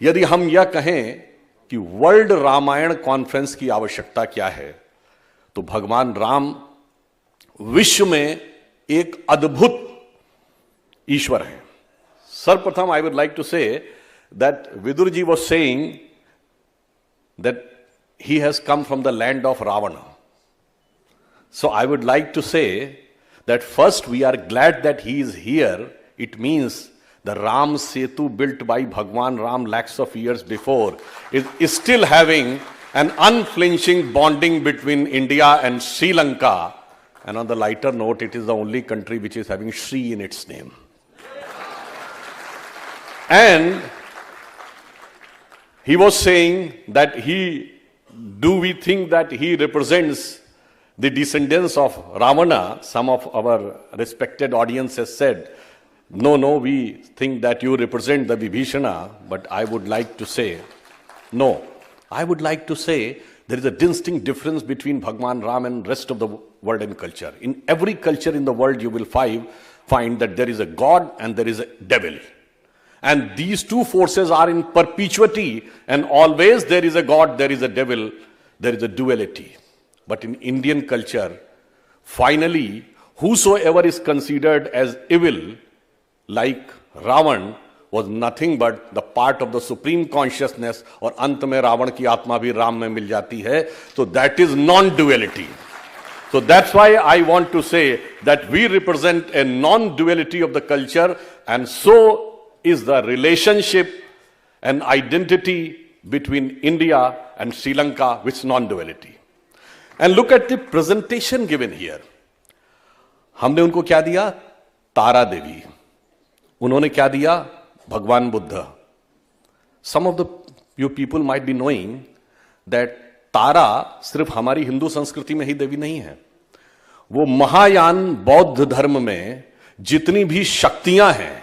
यदि हम यह कहें कि वर्ल्ड रामायण कॉन्फ्रेंस की आवश्यकता क्या है, तो भगवान राम विश्व में एक अद्भुत ईश्वर है। सर्वप्रथम I would like to say that Vidur ji was saying that he has come from the land of Ravana. So I would like to say that first we are glad that he is here. It means the Ram Setu built by Bhagwan Ram lakhs of years before is still having an unflinching bonding between India and Sri Lanka. And on the lighter note, it is the only country which is having Sri in its name. And he was saying that do we think that he represents the descendants of Ravana? Some of our respected audience has said, no, we think that you represent the Vibhishana, but I would like to say, no. I would like to say there is a distinct difference between Bhagwan Ram and rest of the world and culture. In every culture in the world, you will find that there is a God and there is a devil. And these two forces are in perpetuity, and always there is a God, there is a devil, there is a duality. But in Indian culture, finally, whosoever is considered as evil, like Ravan, was nothing but the part of the supreme consciousness, और अंत में रावण की आत्मा भी राम में मिल जाती है. So that is non-duality. So that's why I want to say that we represent a non-duality of the culture, and so is the relationship and identity between India and Sri Lanka with non-duality. And look at the presentation given here. हमने उनको क्या दिया? तारा देवी. उन्होंने क्या दिया? भगवान Buddha. Some of you people might be knowing that तारा सिर्फ हमारी हिंदू संस्कृति में ही देवी नहीं है. वो महायान बौद्ध धर्म में जितनी भी शक्तियां हैं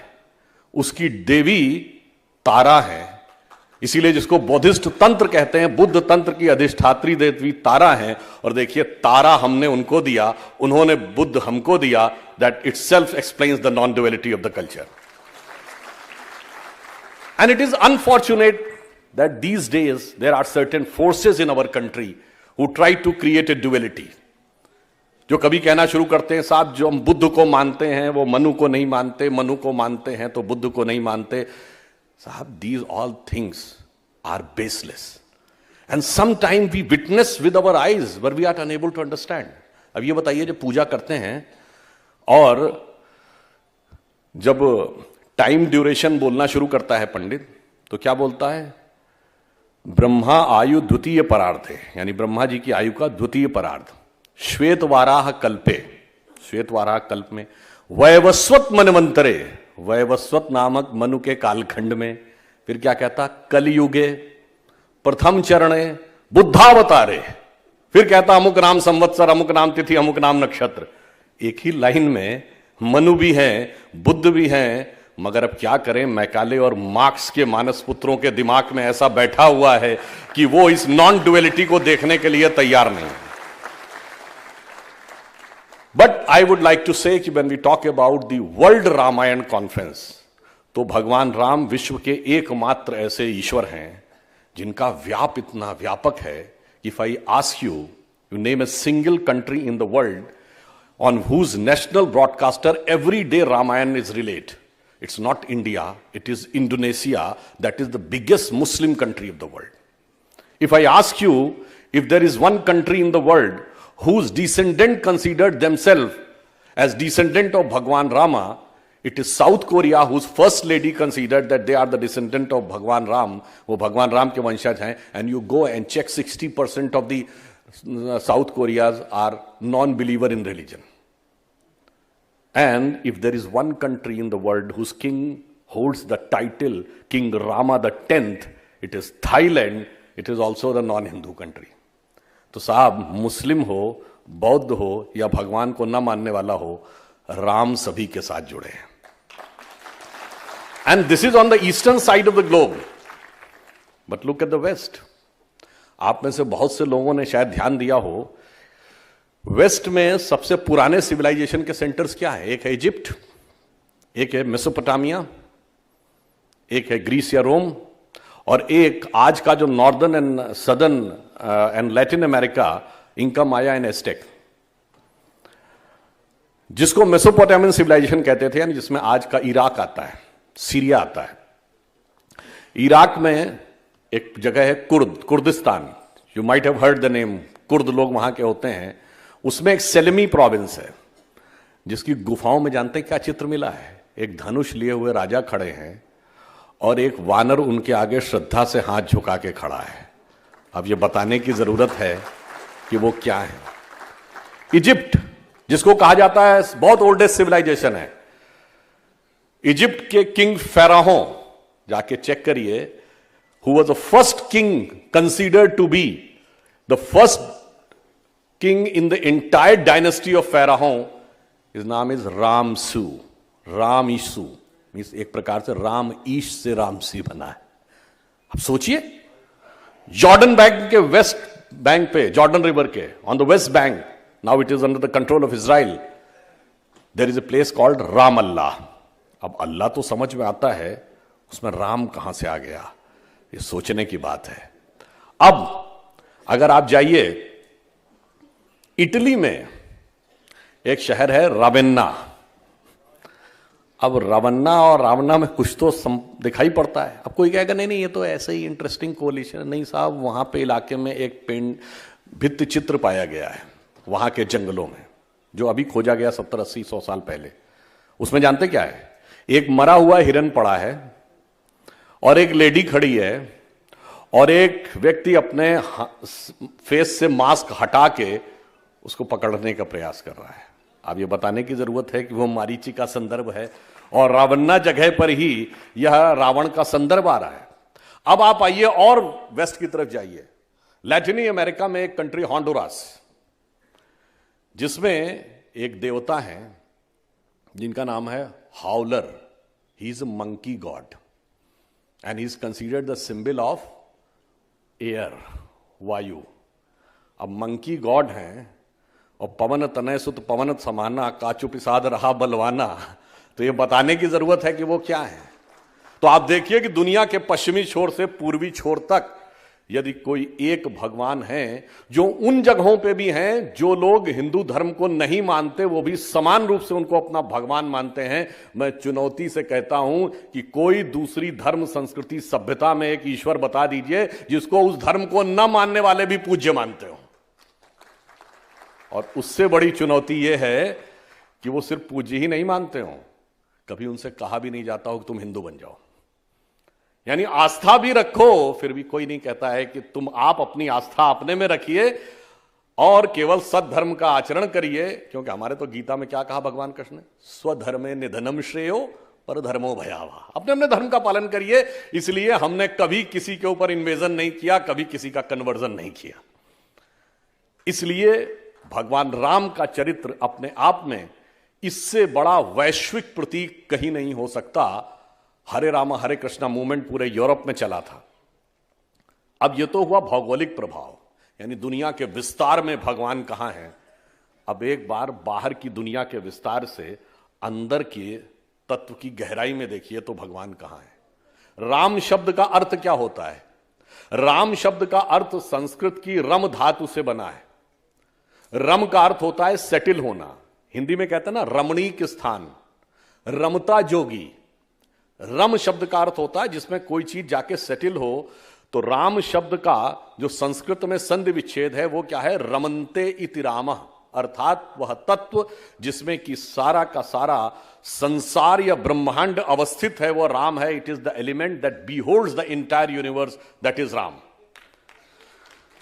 उसकी देवी तारा है. इसीलिए जिसको बौद्धिस्ट तंत्र कहते हैं, बुद्ध तंत्र की अधिष्ठात्री देवी तारा है. और देखिए, तारा हमने उनको दिया, उन्होंने बुद्ध हमको दिया. That itself explains the non duality of the culture. And it is unfortunate that these days there are certain forces in our country who try to create a duality, जो कभी कहना शुरू करते हैं, साहब जो हम बुद्ध को मानते हैं वो मनु को नहीं मानते, मनु को मानते हैं तो बुद्ध को नहीं मानते. साहब, these all things are baseless, and some time we witness with our eyes but we are unable to understand. अब ये बताइए, जब पूजा करते हैं और जब टाइम ड्यूरेशन बोलना शुरू करता है पंडित, तो क्या बोलता है? ब्रह्मा आयु द्वितीय परार्धे, यानी ब्रह्मा जी की आयु का द्वितीय परार्ध. श्वेत वाराह कल्पे, श्वेत वाराह कल्प में, वैवस्वत मनवंतरे, वैवस्वत नामक मनु के कालखंड में. फिर क्या कहता? कलयुगे प्रथम चरणे बुद्धावतारे. फिर कहता अमुक नाम संवत्सर, अमुक नाम तिथि, अमुक नाम नक्षत्र. एक ही लाइन में मनु भी हैं, बुद्ध भी हैं. मगर अब क्या करें, मैकाले और मार्क्स के मानस पुत्रों के दिमाग में ऐसा बैठा हुआ है कि वो इस नॉन ड्युअलिटी को देखने के लिए तैयार नहीं. But I would like to say कि when we talk about the World Ramayan conference, तो भगवान राम विश्व के एकमात्र ऐसे ईश्वर हैं जिनका व्याप इतना व्यापक है. If I ask you, you name a single country in the world on whose national broadcaster every day Ramayan is relayed. It's not India, it is Indonesia, that is the biggest Muslim country of the world. If I ask you if there is one country in the world whose descendant considered themselves as descendant of Bhagwan Rama, it is South Korea, whose first lady considered that they are the descendant of Bhagwan Ram. वो भगवान राम के वंशज हैं. And you go and check, 60% of the South Koreas are non-believer in religion. And if there is one country in the world whose king holds the title King Rama the 10th, it is Thailand. It is also the non-Hindu country. तो साहब, मुस्लिम हो, बौद्ध हो या भगवान को न मानने वाला हो, राम सभी के साथ जुड़े हैं. And this is on the eastern side of the globe. But look at the west. आप में से बहुत से लोगों ने शायद ध्यान दिया हो, वेस्ट में सबसे पुराने सिविलाइजेशन के सेंटर्स क्या है? एक है इजिप्ट, एक है मेसोपोटामिया, एक है ग्रीस या रोम, और एक आज का जो northern and southern and Latin America, Inca, Maya and asterisk, जिसको मेसोपोटामियन सिविलाइजेशन कहते थे, यानी जिसमें आज का इराक आता है, सीरिया आता है। इराक में एक जगह है Kurdistan, you might have heard the name, Kurd लोग वहां के होते हैं। उसमें एक सेलेमी प्रोविंस है, जिसकी गुफाओं में जानते हैं क्या चित्र मिला है? एक धनुष लिए हुए राजा खड़े हैं और एक वानर उनके आगे श्रद्धा से हाथ झुका के खड़ा है। अब यह बताने की जरूरत है कि वो क्या है। इजिप्ट, जिसको कहा जाता है बहुत ओल्डेस्ट सिविलाइजेशन है, इजिप्ट के किंग फेराहो, जाके चेक करिए, who was the first king considered to be the first king in the entire dynasty of pharaoh, his नाम इज रामसू, राम ईसू, मीन्स एक प्रकार से राम ईश से रामसी बना है। अब सोचिए, जॉर्डन बैंक के वेस्ट बैंक पे, जॉर्डन रिवर के on the west bank, now it is under the control of Israel, there is a place called Ramallah. अब अल्लाह तो समझ में आता है, उसमें राम कहां से आ गया, ये सोचने की बात है। अब अगर आप जाइए इटली में, एक शहर है रावेन्ना। अब रवन्ना और रावणा में कुछ तो दिखाई पड़ता है। अब कोई कहेगा नहीं नहीं ये तो ऐसे ही इंटरेस्टिंग कोलिशन। नहीं साहब, वहां पे इलाके में एक भित्ति चित्र पाया गया है वहां के जंगलों में, जो अभी खोजा गया 70-80-100 साल पहले। उसमें जानते क्या है? एक मरा हुआ हिरन पड़ा है और एक लेडी खड़ी है और एक व्यक्ति अपने फेस से मास्क हटा के उसको पकड़ने का प्रयास कर रहा है। अब ये बताने की जरूरत है कि वो मारीची का संदर्भ है और रावन्ना जगह पर ही यह रावण का संदर्भ आ रहा है। अब आप आइए और वेस्ट की तरफ जाइए, लैटिनी अमेरिका में एक कंट्री होंडुरास, जिसमें एक देवता है जिनका नाम है howler. He is a monkey God and he is considered the symbol of air, वायु। अब मंकी गॉड हैं और पवन तनय सुत पवन समाना, काचु पिसाद रहा बलवाना, तो ये बताने की जरूरत है कि वो क्या है। तो आप देखिए कि दुनिया के पश्चिमी छोर से पूर्वी छोर तक यदि कोई एक भगवान है, जो उन जगहों पे भी हैं जो लोग हिंदू धर्म को नहीं मानते, वो भी समान रूप से उनको अपना भगवान मानते हैं। मैं चुनौती से कहता हूं कि कोई दूसरी धर्म, संस्कृति, सभ्यता में एक ईश्वर बता दीजिए जिसको उस धर्म को न मानने वाले भी पूज्य मानते हो। और उससे बड़ी चुनौती यह है कि वो सिर्फ पूज्य ही नहीं मानते हो, कभी उनसे कहा भी नहीं जाता हो कि तुम हिंदू बन जाओ। यानी आस्था भी रखो, फिर भी कोई नहीं कहता है कि आप अपनी आस्था अपने में रखिए और केवल सद्धर्म का आचरण करिए। क्योंकि हमारे तो गीता में क्या कहा भगवान कृष्ण ने? स्वधर्मे निधनम श्रेयो पर धर्मो भयावह। अपने अपने धर्म का पालन करिए। इसलिए हमने कभी किसी के ऊपर इन्वेजन नहीं किया, कभी किसी का कन्वर्जन नहीं किया। इसलिए भगवान राम का चरित्र अपने आप में इससे बड़ा वैश्विक प्रतीक कहीं नहीं हो सकता। हरे रामा हरे कृष्णा मूवमेंट पूरे यूरोप में चला था। अब यह तो हुआ भौगोलिक प्रभाव, यानी दुनिया के विस्तार में भगवान कहां है। अब एक बार बाहर की दुनिया के विस्तार से अंदर के तत्व की गहराई में देखिए तो भगवान कहां है। राम शब्द का अर्थ क्या होता है? राम शब्द का अर्थ संस्कृत की रम धातु से बना है। रम का अर्थ होता है सेटिल होना। हिंदी में कहते हैं ना रमणीक स्थान, रमता जोगी। रम शब्द का अर्थ होता है जिसमें कोई चीज जाके सेटिल हो। तो राम शब्द का जो संस्कृत में संधि विच्छेद है वो क्या है? रमन्ते इति रामः, अर्थात वह तत्व जिसमें कि सारा का सारा संसार या ब्रह्मांड अवस्थित है वो राम है। It is the element that beholds the entire universe, that is Ram.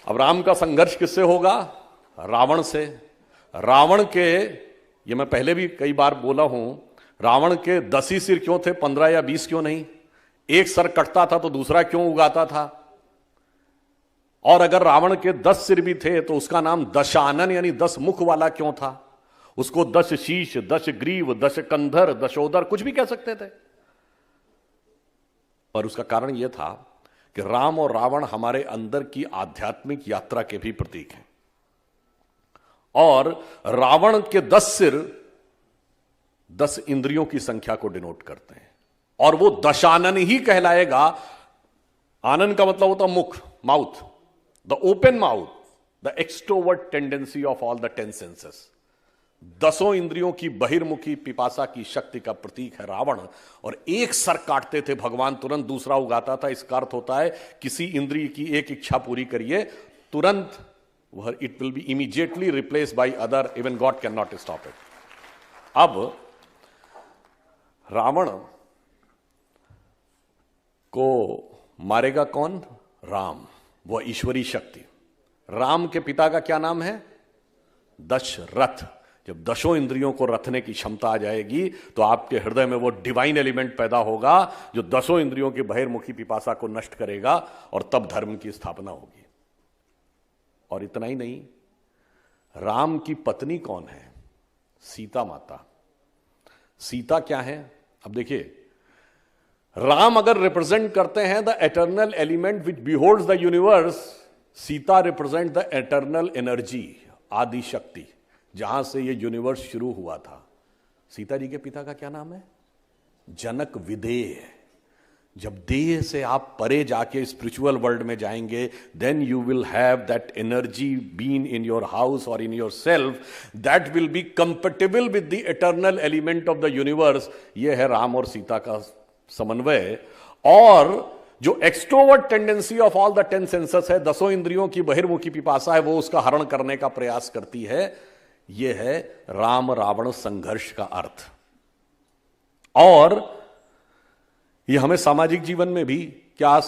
अब राम का संघर्ष किससे होगा? रावण से। रावण के, ये मैं पहले भी कई बार बोला हूं, रावण के 10 ही सिर क्यों थे, 15 या 20 क्यों नहीं? एक सर कटता था तो दूसरा क्यों उगाता था? और अगर रावण के 10 सिर भी थे तो उसका नाम दशानन यानी 10 मुख वाला क्यों था? उसको 10 शीश, 10 ग्रीव, 10 कंधर, दशोदर कुछ भी कह सकते थे। पर उसका कारण यह था कि राम और रावण हमारे अंदर की आध्यात्मिक यात्रा के भी प्रतीक हैं। और रावण के 10 सिर 10 इंद्रियों की संख्या को डिनोट करते हैं और वो दशानन ही कहलाएगा आनंद का मतलब होता मुख, mouth, the open mouth, the extrovert tendency of all the 10 senses. 10 इंद्रियों की बहिर्मुखी पिपासा की शक्ति का प्रतीक है रावण। और एक सर काटते थे भगवान, तुरंत दूसरा उगाता था। इसका अर्थ होता है किसी इंद्रिय की एक इच्छा पूरी करिए, तुरंत वह it will be immediately replace by other, even God can not stop it. अब रावण को मारेगा कौन? राम, वह ईश्वरी शक्ति। राम के पिता का क्या नाम है? दशरथ। जब 10 इंद्रियों को रथने की क्षमता आ जाएगी तो आपके हृदय में वो डिवाइन एलिमेंट पैदा होगा जो 10 इंद्रियों की बहिर्मुखी पिपासा को नष्ट करेगा, और तब धर्म की स्थापना होगी। और इतना ही नहीं, राम की पत्नी कौन है? सीता माता। सीता क्या है? अब देखिए, राम अगर रिप्रेजेंट करते हैं the eternal element which beholds the universe, Sita represent the eternal energy, Adi Shakti, जहां से ये यूनिवर्स शुरू हुआ था। सीता जी के पिता का क्या नाम है? जनक विदेह। जब देह से आप परे जाके स्पिरिचुअल वर्ल्ड में जाएंगे, then you will have that energy been in your house और in your self, that will be compatible with the eternal element of the universe. यह है राम और सीता का समन्वय। और जो extrovert tendency of all the 10 senses है, 10 इंद्रियों की बहिर्मुखी पिपासा है, वो उसका हरण करने का प्रयास करती है। यह है राम रावण संघर्ष का अर्थ। और यह हमें सामाजिक जीवन में भी क्या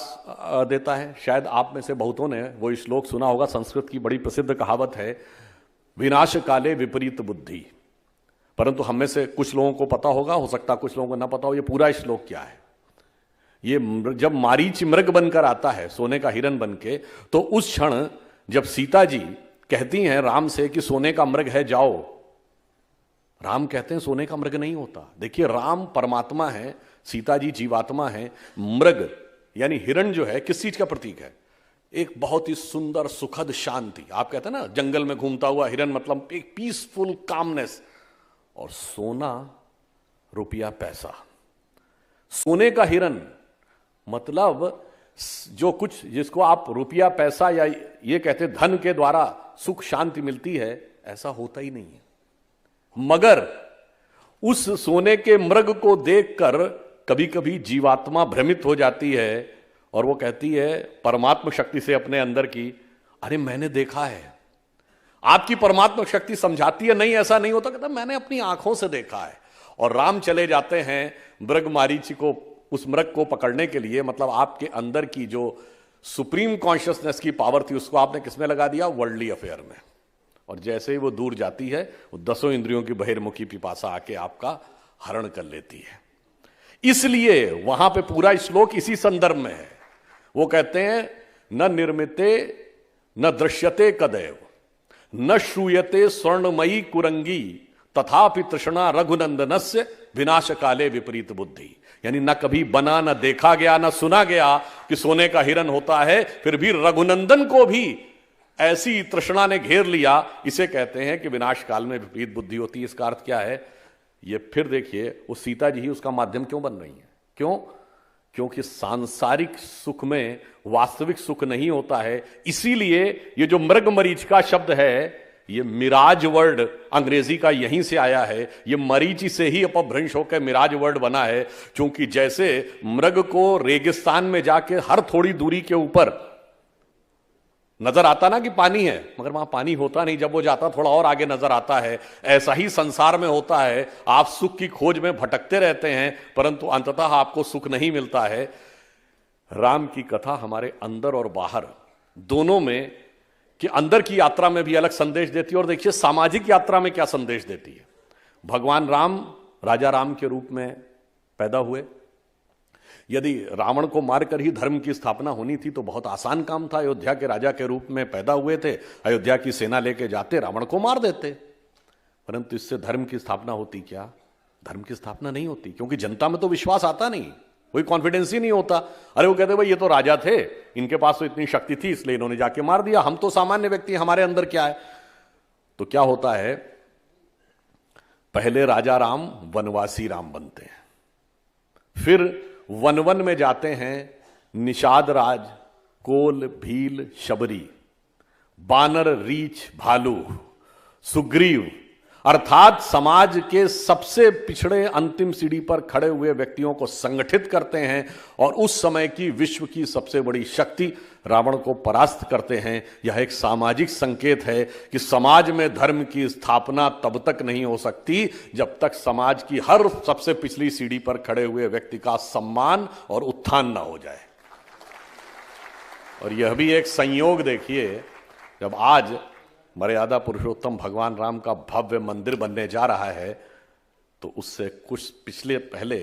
देता है? शायद आप में से बहुतों ने वो श्लोक सुना होगा, संस्कृत की बड़ी प्रसिद्ध कहावत है, विनाश काले विपरीत बुद्धि। परंतु हम में से कुछ लोगों को पता होगा, हो सकता कुछ लोगों को ना पता हो, ये पूरा श्लोक क्या है। ये जब मारीच मृग बनकर आता है, सोने का हिरन बनके, तो उस क्षण जब सीता जी कहती हैं राम से कि सोने का मृग है, जाओ, राम कहते हैं सोने का मृग नहीं होता। देखिए, राम परमात्मा है, सीता जी जीवात्मा है। मृग यानी हिरण जो है किस चीज का प्रतीक है? एक बहुत ही सुंदर सुखद शांति। आप कहते हैं ना, जंगल में घूमता हुआ हिरण, मतलब एक पीसफुल कामनेस। और सोना, रुपया, पैसा। सोने का हिरण मतलब जो कुछ जिसको आप रुपया पैसा या ये कहते धन के द्वारा सुख शांति मिलती है, ऐसा होता ही नहीं है। मगर उस सोने के मृग को देखकर कभी कभी जीवात्मा भ्रमित हो जाती है और वो कहती है परमात्मा शक्ति से अपने अंदर की, अरे मैंने देखा है। आपकी परमात्मा शक्ति समझाती है, नहीं ऐसा नहीं होता, कहता मैंने अपनी आंखों से देखा है। और राम चले जाते हैं मृग मारीची को, उस मृग को पकड़ने के लिए। मतलब आपके अंदर की जो सुप्रीम कॉन्शियसनेस की पावर थी, उसको आपने किसमें लगा दिया? वर्ल्डली अफेयर में। और जैसे ही वो दूर जाती है, वो 10 इंद्रियों की बहिर्मुखी पिपासा आके आपका हरण कर लेती है। इसलिए वहां पे पूरा श्लोक इसी संदर्भ में है। वो कहते हैं न निर्मिते न दृश्यते कदैव न श्रूयते स्वर्णमयी कुरंगी तथापि तृष्णा रघुनंदनस्य विनाश काले विपरीत बुद्धि। यानी न कभी बना, न देखा गया, न सुना गया कि सोने का हिरन होता है, फिर भी रघुनंदन को भी ऐसी तृष्णा ने घेर लिया। इसे कहते हैं कि विनाश काल में विपरीत बुद्धि होती है। इसका अर्थ क्या है? ये फिर देखिए, वो सीता जी ही उसका माध्यम क्यों बन रही है? क्यों? क्योंकि सांसारिक सुख में वास्तविक सुख नहीं होता है। इसीलिए ये जो मृग मरीच का शब्द है, ये मिराज वर्ड अंग्रेजी का यहीं से आया है। ये मरीची से ही अपभ्रंश होकर मिराज वर्ड बना है। क्योंकि जैसे मृग को रेगिस्तान में जाके हर थोड़ी दूरी के ऊपर नजर आता ना कि पानी है, मगर वहां पानी होता नहीं, जब वो जाता थोड़ा और आगे नजर आता है। ऐसा ही संसार में होता है। आप सुख की खोज में भटकते रहते हैं, परंतु अंततः आपको सुख नहीं मिलता है। राम की कथा हमारे अंदर और बाहर दोनों में, कि अंदर की यात्रा में भी अलग संदेश देती है, और देखिए सामाजिक यात्रा में क्या संदेश देती है। भगवान राम राजा राम के रूप में पैदा हुए। यदि रावण को मारकर ही धर्म की स्थापना होनी थी तो बहुत आसान काम था। अयोध्या के राजा के रूप में पैदा हुए थे, अयोध्या की सेना लेके जाते, रावण को मार देते। परंतु इससे धर्म की स्थापना होती क्या? धर्म की स्थापना नहीं होती, क्योंकि जनता में तो विश्वास आता नहीं, कोई कॉन्फिडेंस ही नहीं होता। अरे वो कहते भाई ये तो राजा थे, इनके पास तो इतनी शक्ति थी, इसलिए इन्होंने जाके मार दिया, हम तो सामान्य व्यक्ति, हमारे अंदर क्या है? तो क्या होता है, पहले राजा राम वनवासी राम बनते हैं, फिर वन वन में जाते हैं, निषाद राज, कोल, भील, शबरी, बानर, रीछ, भालू, सुग्रीव, अर्थात समाज के सबसे पिछड़े अंतिम सीढ़ी पर खड़े हुए व्यक्तियों को संगठित करते हैं और उस समय की विश्व की सबसे बड़ी शक्ति रावण को परास्त करते हैं। यह एक सामाजिक संकेत है कि समाज में धर्म की स्थापना तब तक नहीं हो सकती जब तक समाज की हर सबसे पिछली सीढ़ी पर खड़े हुए व्यक्ति का सम्मान और उत्थान ना हो जाए। और यह भी एक संयोग देखिए, जब आज मर्यादा पुरुषोत्तम भगवान राम का भव्य मंदिर बनने जा रहा है, तो उससे कुछ पिछले पहले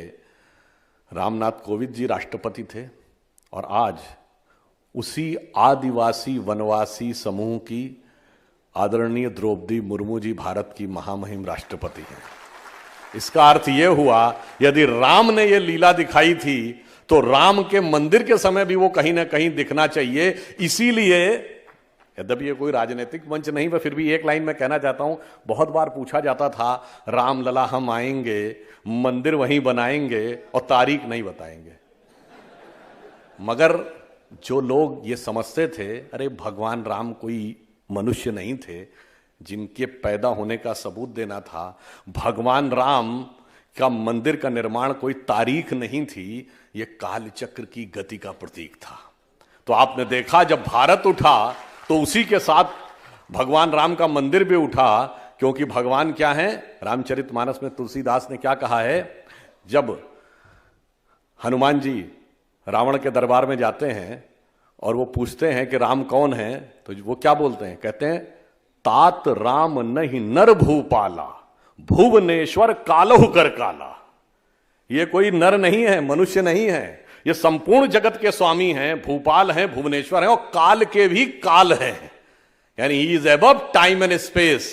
रामनाथ कोविंद जी राष्ट्रपति थे और आज उसी आदिवासी वनवासी समूह की आदरणीय द्रौपदी मुर्मू जी भारत की महामहिम राष्ट्रपति हैं। इसका अर्थ यह हुआ, यदि राम ने यह लीला दिखाई थी तो राम के मंदिर के समय भी वो कहीं ना कहीं दिखना चाहिए। इसीलिए यद्यपि ये कोई राजनीतिक मंच नहीं, पर फिर भी एक लाइन में कहना चाहता हूं, बहुत बार पूछा जाता था राम लला हम आएंगे, मंदिर वहीं बनाएंगे और तारीख नहीं बताएंगे। मगर जो लोग ये समझते थे, अरे भगवान राम कोई मनुष्य नहीं थे जिनके पैदा होने का सबूत देना था, भगवान राम का मंदिर का निर्माण कोई तारीख नहीं थी, ये कालचक्र की गति का प्रतीक था। तो आपने देखा जब भारत उठा तो उसी के साथ भगवान राम का मंदिर भी उठा, क्योंकि भगवान क्या है, रामचरितमानस में तुलसीदास ने क्या कहा है, जब हनुमान जी रावण के दरबार में जाते हैं और वो पूछते हैं कि राम कौन है, तो वो क्या बोलते हैं, कहते हैं तात राम नहीं नर भूपाला, भुवनेश्वर कालहु कर काला। ये कोई नर नहीं है, मनुष्य नहीं है, ये संपूर्ण जगत के स्वामी हैं, भूपाल हैं, भुवनेश्वर हैं और काल के भी काल हैं, यानी he is above time and space.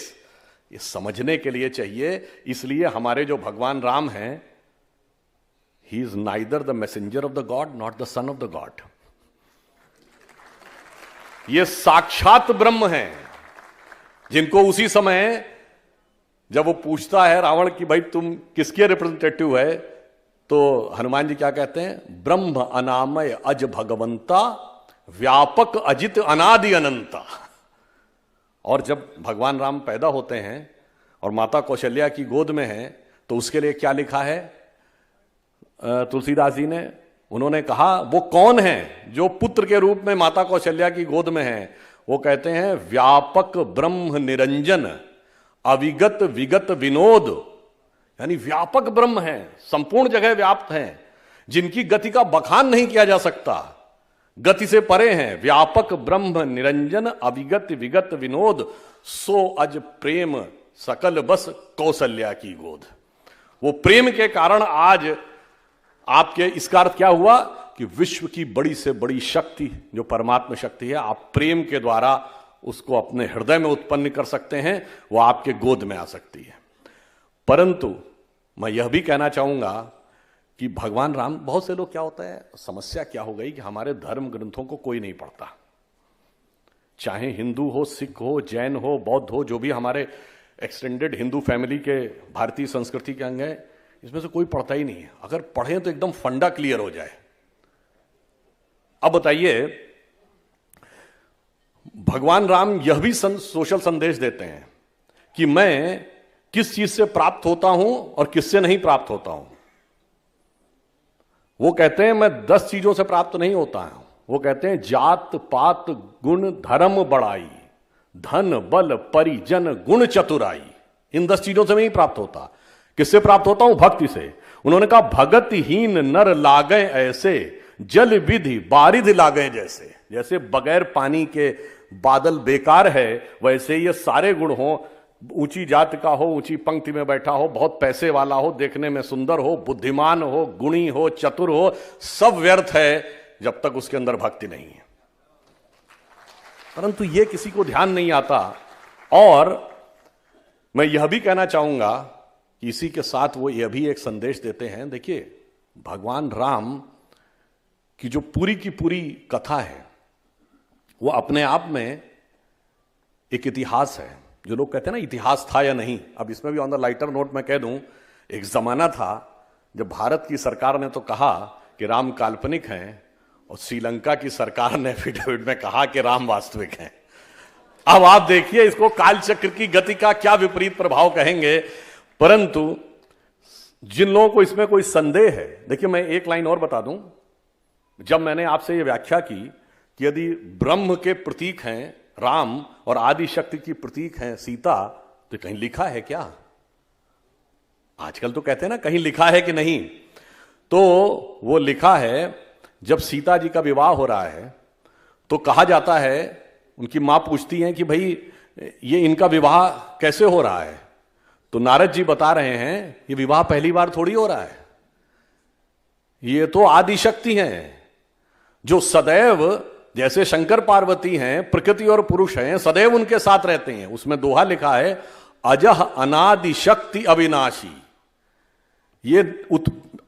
ये समझने के लिए चाहिए। इसलिए हमारे जो भगवान राम हैं, he is neither the messenger of the God not the son of the God. ये साक्षात ब्रह्म हैं, जिनको उसी समय जब वो पूछता है रावण की भाई तुम किसके रिप्रेजेंटेटिव है, तो हनुमान जी क्या कहते हैं, ब्रह्म अनामय अज भगवंता, व्यापक अजित अनादि अनंता। और जब भगवान राम पैदा होते हैं और माता कौशल्या की गोद में हैं, तो उसके लिए क्या लिखा है तुलसीदास जी ने, उन्होंने कहा वो कौन है जो पुत्र के रूप में माता कौशल्या की गोद में है, वो कहते हैं व्यापक ब्रह्म निरंजन अविगत विगत विनोद, यानी व्यापक ब्रह्म है, संपूर्ण जगह व्याप्त हैं, जिनकी गति का बखान नहीं किया जा सकता, गति से परे हैं। व्यापक ब्रह्म निरंजन अविगत विगत विनोद, सो अज प्रेम सकल बस कौशल्या की गोद। वो प्रेम के कारण आज आपके, इसका अर्थ क्या हुआ कि विश्व की बड़ी से बड़ी शक्ति जो परमात्मा शक्ति है, आप प्रेम के द्वारा उसको अपने हृदय में उत्पन्न कर सकते हैं, वो आपके गोद में आ सकती है। परंतु मैं यह भी कहना चाहूंगा कि भगवान राम, बहुत से लोग क्या होता है, समस्या क्या हो गई कि हमारे धर्म ग्रंथों को कोई नहीं पढ़ता, चाहे हिंदू हो, सिख हो, जैन हो, बौद्ध हो, जो भी हमारे एक्सटेंडेड हिंदू फैमिली के भारतीय संस्कृति के अंग है, इसमें से कोई पढ़ता ही नहीं है। अगर पढ़ें तो एकदम फंडा क्लियर हो जाए। अब बताइए, भगवान राम यह भी सोशल संदेश देते हैं कि मैं किस चीज से प्राप्त होता हूं और किससे नहीं प्राप्त होता हूं। वो कहते हैं मैं 10 चीजों से प्राप्त नहीं होता हूं। वो कहते हैं जात पात गुण धर्म बड़ाई, धन बल परिजन गुण चतुराई, इन 10 चीजों से नहीं प्राप्त होता। किससे प्राप्त होता हूं? भक्ति से। उन्होंने कहा भगतहीन नर लागे ऐसे, जल विधि बारिध लागे जैसे। जैसे बगैर पानी के बादल बेकार है, वैसे ये सारे गुण हो, ऊंची जात का हो, ऊंची पंक्ति में बैठा हो, बहुत पैसे वाला हो, देखने में सुंदर हो, बुद्धिमान हो, गुणी हो, चतुर हो, सब व्यर्थ है जब तक उसके अंदर भक्ति नहीं है। परंतु यह किसी को ध्यान नहीं आता। और मैं यह भी कहना चाहूंगा कि इसी के साथ वो यह भी एक संदेश देते हैं। देखिए, भगवान राम की जो पूरी की पूरी कथा है, वो अपने आप में एक इतिहास है। जो लोग कहते हैं ना इतिहास था या नहीं, अब इसमें भी ऑन द लाइटर नोट मैं कह दूं, एक जमाना था जब भारत की सरकार ने तो कहा कि राम काल्पनिक हैं, और श्रीलंका की सरकार ने एफिडेविट में कहा कि राम वास्तविक हैं। अब आप देखिए इसको कालचक्र की गति का क्या विपरीत प्रभाव कहेंगे। परंतु जिन लोगों को इसमें कोई संदेह है, देखिए मैं एक लाइन और बता दूं, जब मैंने आपसे यह व्याख्या की कि यदि ब्रह्म के प्रतीक हैं राम और आदि शक्ति की प्रतीक हैं सीता, तो कहीं लिखा है क्या? आजकल तो कहते हैं ना कहीं लिखा है कि नहीं, तो वो लिखा है। जब सीता जी का विवाह हो रहा है तो कहा जाता है, उनकी मां पूछती हैं कि भाई ये इनका विवाह कैसे हो रहा है, तो नारद जी बता रहे हैं ये विवाह पहली बार थोड़ी हो रहा है, ये तो आदि शक्ति हैं जो सदैव, जैसे शंकर पार्वती हैं, प्रकृति और पुरुष हैं, सदैव उनके साथ रहते हैं। उसमें दोहा लिखा है, अजह अनादि शक्ति अविनाशी। ये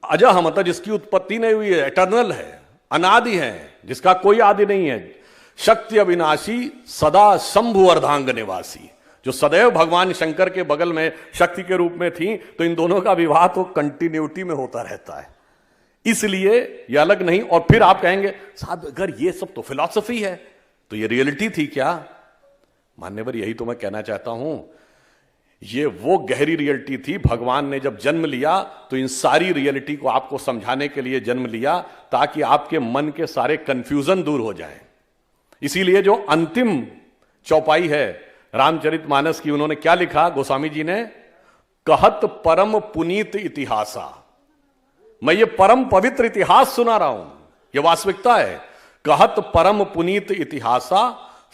अजह मतलब जिसकी उत्पत्ति नहीं हुई है, एटर्नल है, अनादि है, जिसका कोई आदि नहीं है। शक्ति अविनाशी सदा शंभु अर्धांग निवासी, जो सदैव भगवान शंकर के बगल में शक्ति के रूप में थी। तो इन दोनों का विवाह तो कंटिन्यूटी में होता रहता है, इसलिए ये अलग नहीं। और फिर आप कहेंगे साहब अगर ये सब तो फिलॉसफी है तो ये रियलिटी थी क्या? मान्यवर, यही तो मैं कहना चाहता हूं, ये वो गहरी रियलिटी थी। भगवान ने जब जन्म लिया तो इन सारी रियलिटी को आपको समझाने के लिए जन्म लिया, ताकि आपके मन के सारे कंफ्यूजन दूर हो जाएं। इसीलिए जो अंतिम चौपाई है रामचरितमानस की, उन्होंने क्या लिखा गोस्वामी जी ने? कहत परम पुनीत इतिहासा। मैं ये परम पवित्र इतिहास सुना रहा हूं, ये वास्तविकता है। कहत परम पुनीत इतिहासा,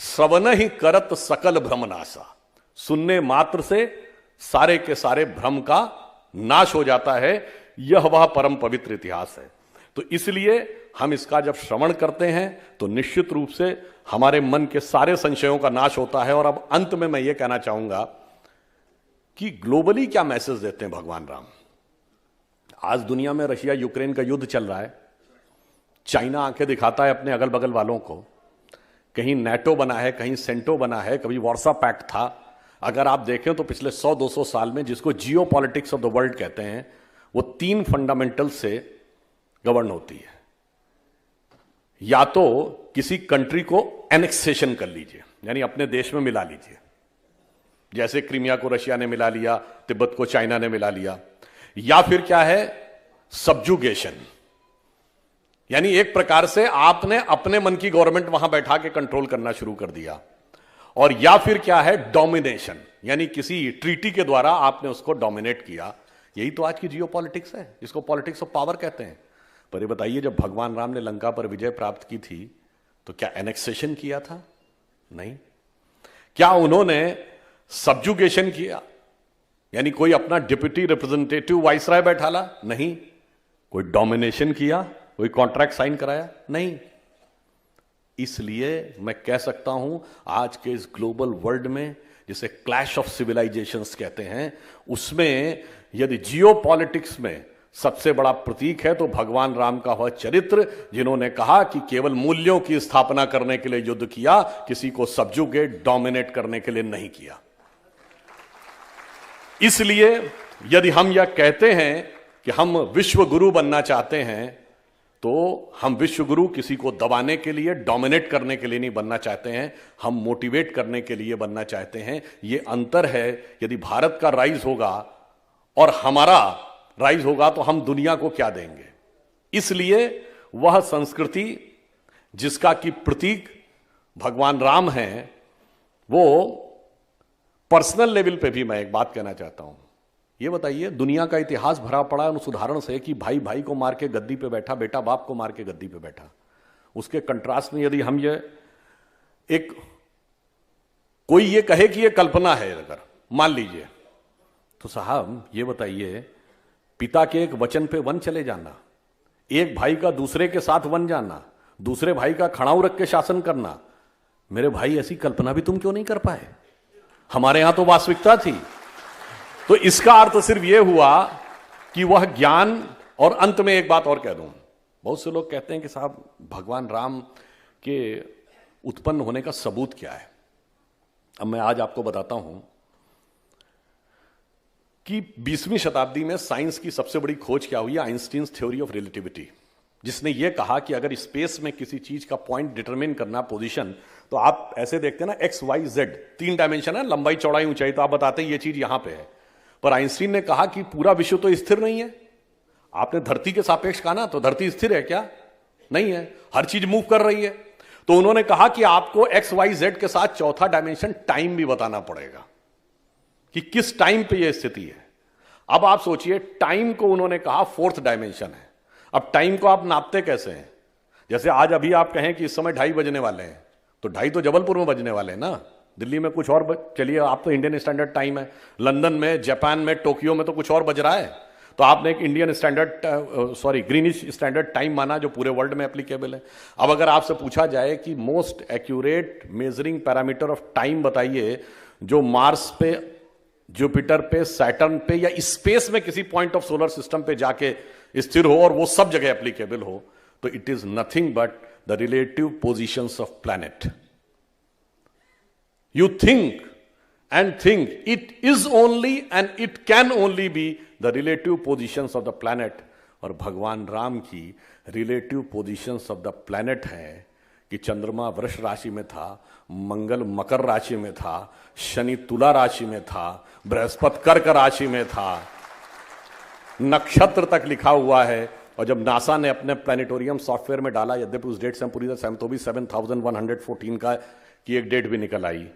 श्रवण ही करत सकल भ्रमनाशा। सुनने मात्र से सारे के सारे भ्रम का नाश हो जाता है, यह वह परम पवित्र इतिहास है। तो इसलिए हम इसका जब श्रवण करते हैं तो निश्चित रूप से हमारे मन के सारे संशयों का नाश होता है। और अब अंत में मैं ये कहना चाहूंगा कि ग्लोबली क्या मैसेज देते हैं भगवान राम। आज दुनिया में रशिया यूक्रेन का युद्ध चल रहा है, चाइना आंखें दिखाता है अपने अगल बगल वालों को, कहीं नेटो बना है, कहीं सेंटो बना है, कभी वार्सा पैक्ट था। अगर आप देखें तो पिछले 100-200 साल में, जिसको जियो पॉलिटिक्स ऑफ द वर्ल्ड कहते हैं, वो 3 फंडामेंटल से गवर्न होती है। या तो किसी कंट्री को एनेक्सेशन कर लीजिए, यानी अपने देश में मिला लीजिए, जैसे क्रीमिया को रशिया ने मिला लिया, तिब्बत को चाइना ने मिला लिया। या फिर क्या है? सब्जुगेशन, यानी एक प्रकार से आपने अपने मन की गवर्नमेंट वहां बैठा के कंट्रोल करना शुरू कर दिया। और या फिर क्या है? डोमिनेशन, यानी किसी ट्रीटी के द्वारा आपने उसको डोमिनेट किया। यही तो आज की जियो पॉलिटिक्स है, जिसको पॉलिटिक्स ऑफ पावर कहते हैं। पर ये बताइए, जब भगवान राम ने लंका पर विजय प्राप्त की थी तो क्या एनेक्सेशन किया था? नहीं। क्या उन्होंने सब्जुगेशन किया, यानी कोई अपना डिप्यूटी रिप्रेजेंटेटिव वाइसराय बैठाला? नहीं। कोई डोमिनेशन किया, कोई कॉन्ट्रैक्ट साइन कराया? नहीं। इसलिए मैं कह सकता हूं आज के इस ग्लोबल वर्ल्ड में, जिसे क्लैश ऑफ सिविलाइजेशंस कहते हैं, उसमें यदि जियो पॉलिटिक्स में सबसे बड़ा प्रतीक है तो भगवान राम का वह चरित्र, जिन्होंने कहा कि केवल मूल्यों की स्थापना करने के लिए युद्ध किया, किसी को सब्जुगेट डोमिनेट करने के लिए नहीं किया। इसलिए यदि हम यह कहते हैं कि हम विश्व गुरु बनना चाहते हैं, तो हम विश्व गुरु किसी को दबाने के लिए, डोमिनेट करने के लिए नहीं बनना चाहते हैं, हम मोटिवेट करने के लिए बनना चाहते हैं। यह अंतर है। यदि भारत का राइज होगा और हमारा राइज होगा तो हम दुनिया को क्या देंगे? इसलिए वह संस्कृति जिसका कि प्रतीक भगवान राम हैं, वो पर्सनल लेवल पे भी मैं एक बात कहना चाहता हूं। ये बताइए, दुनिया का इतिहास भरा पड़ा है उस उदाहरण से कि भाई भाई को मार के गद्दी पे बैठा, बेटा बाप को मार के गद्दी पे बैठा। उसके कंट्रास्ट में यदि हम ये एक कोई ये कहे कि ये कल्पना है, अगर मान लीजिए, तो साहब ये बताइए, पिता के एक वचन पे वन चले जाना, एक भाई का दूसरे के साथ वन जाना, दूसरे भाई का खड़ाऊ रख के शासन करना, मेरे भाई ऐसी कल्पना भी तुम क्यों नहीं कर पाए? हमारे यहां तो वास्तविकता थी। तो इसका अर्थ सिर्फ यह हुआ कि वह ज्ञान। और अंत में एक बात और कह दूं, बहुत से लोग कहते हैं कि साहब भगवान राम के उत्पन्न होने का सबूत क्या है? अब मैं आज आपको बताता हूं कि 20वीं शताब्दी में साइंस की सबसे बड़ी खोज क्या हुई? आइंस्टीन्स थ्योरी ऑफ रिलेटिविटी, जिसने ये कहा कि अगर स्पेस में किसी चीज का पॉइंट डिटरमिन करना पोजीशन, तो आप ऐसे देखते हैं ना, एक्स वाई जेड 3 डायमेंशन है, लंबाई चौड़ाई ऊंचाई, तो आप बताते हैं ये चीज यहां पे है। पर आइंस्टीन ने कहा कि पूरा विश्व तो स्थिर नहीं है। आपने धरती के सापेक्ष कहा ना, तो धरती स्थिर है क्या? नहीं है, हर चीज मूव कर रही है। तो उन्होंने कहा कि आपको एक्स वाई जेड के साथ चौथा डायमेंशन टाइम भी बताना पड़ेगा कि किस टाइम पे यह स्थिति है। अब आप सोचिए, टाइम को उन्होंने कहा 4th डायमेंशन है। अब टाइम को आप नापते कैसे हैं? जैसे आज अभी आप कहें कि इस समय 2:30 बजने वाले हैं, तो 2:30 तो जबलपुर में बजने वाले हैं ना, दिल्ली में कुछ और चलिए, आप तो इंडियन स्टैंडर्ड टाइम है, लंदन में, जापान में, टोक्यो में तो कुछ और बज रहा है। तो आपने एक Indian standard greenish standard time माना जो पूरे वर्ल्ड में एप्लीकेबल है। अब अगर आपसे पूछा जाए कि most accurate measuring parameter of time बताइए जो मार्स पे, जुपिटर पे, सैटर्न पे या स्पेस में किसी पॉइंट ऑफ सोलर सिस्टम पे जाके स्थिर हो और वो सब जगह एप्लीकेबल हो, तो it is nothing but the relative positions of planet. You think and think it is only and it can only be the relative positions of the planet। और भगवान राम की relative positions of the planet है कि चंद्रमा वृष राशि में था, मंगल मकर राशि में था, शनि तुला राशि में था, बृहस्पति कर्क राशि में था, नक्षत्र तक लिखा हुआ है। और जब नासा ने अपने प्लैनेटोरियम सॉफ्टवेयर में डाला, यद्यपि उस डेट से हम पूरी तरह सहमत, तो भी 7114 का की एक डेट भी निकल आई।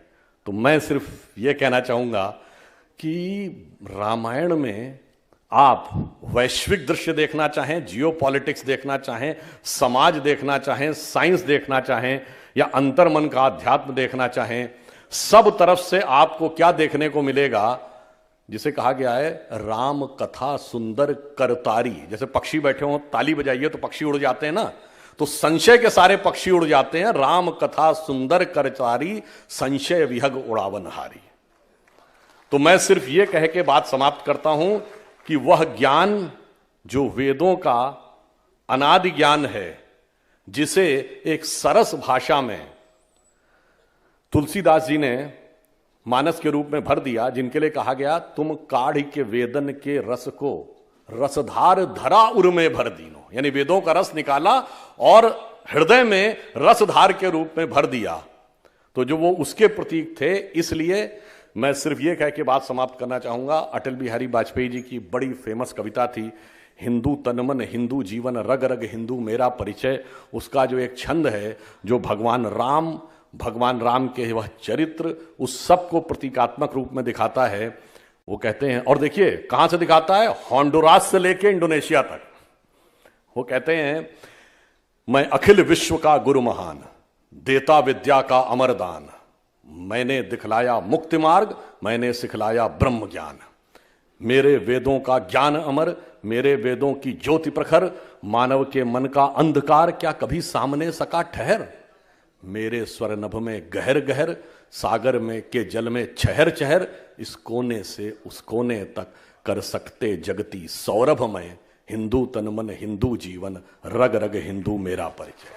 तो मैं सिर्फ यह कहना चाहूंगा कि रामायण में आप वैश्विक दृश्य देखना चाहें, जियोपॉलिटिक्स देखना चाहें, समाज देखना चाहें, साइंस देखना चाहें या अंतर्मन का अध्यात्म देखना चाहें, सब तरफ से आपको क्या देखने को मिलेगा, जिसे कहा गया है राम कथा सुंदर करतारी। जैसे पक्षी बैठे हो, ताली बजाइए तो पक्षी उड़ जाते हैं ना, तो संशय के सारे पक्षी उड़ जाते हैं। राम कथा सुंदर करतारी, संशय विहग उड़ावन हारी। तो मैं सिर्फ यह कह के बात समाप्त करता हूं कि वह ज्ञान जो वेदों का अनादि ज्ञान है, जिसे एक सरस भाषा में तुलसीदास जी ने मानस के रूप में भर दिया, जिनके लिए कहा गया तुम काढ़ के वेदन के रस को रसधार धरा उर में भर दीनो, यानी वेदों का रस निकाला और हृदय में रसधार के रूप में भर दिया। तो जो वो उसके प्रतीक थे, इसलिए मैं सिर्फ ये कह के बात समाप्त करना चाहूंगा। अटल बिहारी वाजपेयी जी की बड़ी फेमस कविता थी, हिंदू तन मन हिंदू जीवन, रग रग हिंदू मेरा परिचय। उसका जो एक छंद है, जो भगवान राम के वह चरित्र, उस सब को प्रतीकात्मक रूप में दिखाता है। वो कहते हैं, और देखिए कहां से दिखाता है, होंडुरास से लेके इंडोनेशिया तक। वो कहते हैं, मैं अखिल विश्व का गुरु महान, देता विद्या का अमरदान, मैंने दिखलाया मुक्ति मार्ग, मैंने सिखलाया ब्रह्म ज्ञान। मेरे वेदों का ज्ञान अमर, मेरे वेदों की ज्योति प्रखर, मानव के मन का अंधकार क्या कभी सामने सका ठहर। मेरे स्वर नभ में गहर गहर, सागर में के जल में चहर चहर, इस कोने से उस कोने तक कर सकते जगती सौरभ में, हिंदू तन मन हिंदू जीवन, रग रग हिंदू मेरा परिचय।